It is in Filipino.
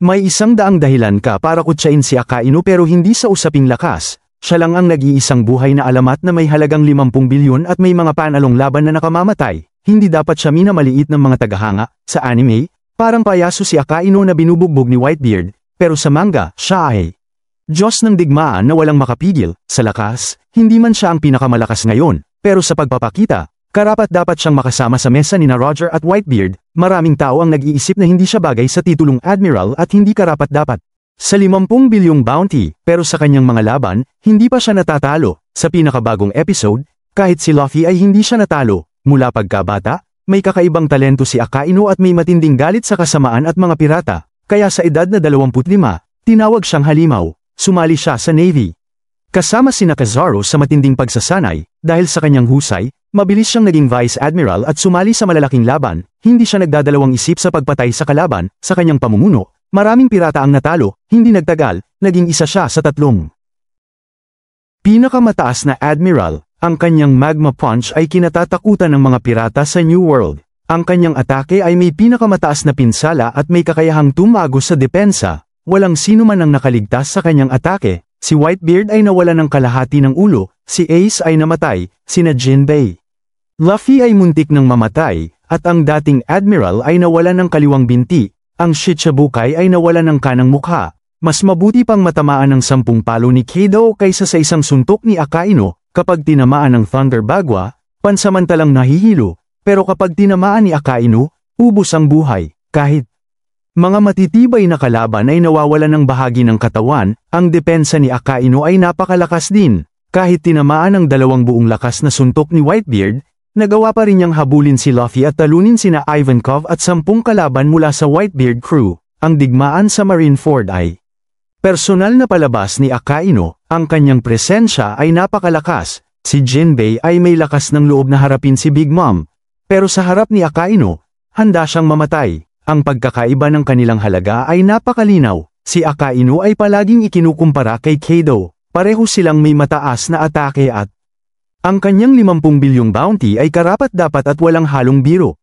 May 100 dahilan ka para kutsain si Akainu pero hindi sa usaping lakas. Siya lang ang nag-iisang buhay na alamat na may halagang 50 bilyon at may mga panalong laban na nakamamatay. Hindi dapat siya minamaliit ng mga tagahanga. Sa anime, parang payaso si Akainu na binubugbog ni Whitebeard, pero sa manga, siya ay Diyos ng digmaan na walang makapigil. Sa lakas, hindi man siya ang pinakamalakas ngayon, pero sa pagpapakita, karapat-dapat siyang makasama sa mesa ni Roger at Whitebeard. Maraming tao ang nag-iisip na hindi siya bagay sa titulong Admiral at hindi karapat-dapat sa 50 bilyong bounty, pero sa kanyang mga laban, hindi pa siya natatalo. Sa pinakabagong episode, kahit si Luffy ay hindi siya natalo. Mula pagkabata, may kakaibang talento si Akainu at may matinding galit sa kasamaan at mga pirata, kaya sa edad na 25, tinawag siyang halimaw. Sumali siya sa Navy. Kasama si Kizaru sa matinding pagsasanay, dahil sa kanyang husay, mabilis siyang naging Vice Admiral at sumali sa malalaking laban. Hindi siya nagdadalawang isip sa pagpatay sa kalaban. Sa kanyang pamumuno, maraming pirata ang natalo. Hindi nagtagal, naging isa siya sa 3 pinakamataas na Admiral. Ang kanyang Magma Punch ay kinatatakutan ng mga pirata sa New World. Ang kanyang atake ay may pinakamataas na pinsala at may kakayahang tumago sa depensa. Walang sino man ang nakaligtas sa kanyang atake. Si Whitebeard ay nawala ng kalahati ng ulo, si Ace ay namatay, sina Jinbei. Luffy ay muntik ng mamatay, at ang dating Admiral ay nawala ng kaliwang binti. Ang Shichibukai ay nawala ng kanang mukha. Mas mabuti pang matamaan ng 10 palo ni Kaido kaysa sa isang suntok ni Akainu. Kapag tinamaan ng Thunder Bagua, pansamantalang nahihilo, pero kapag tinamaan ni Akainu, ubos ang buhay. Kahit mga matitibay na kalaban ay nawawalan ng bahagi ng katawan, ang depensa ni Akainu ay napakalakas din. Kahit tinamaan ng 2 buong lakas na suntok ni Whitebeard, nagawa pa rin niyang habulin si Luffy at talunin sina Ivankov at 10 kalaban mula sa Whitebeard crew. Ang digmaan sa Marineford ay personal na palabas ni Akainu. Ang kanyang presensya ay napakalakas. Si Jinbei ay may lakas ng loob na harapin si Big Mom. Pero sa harap ni Akainu, handa siyang mamatay. Ang pagkakaiba ng kanilang halaga ay napakalinaw. Si Akainu ay palaging ikinukumpara kay Kaido. Pareho silang may mataas na atake at ang kanyang 50 bilyong bounty ay karapat-dapat at walang halong biro.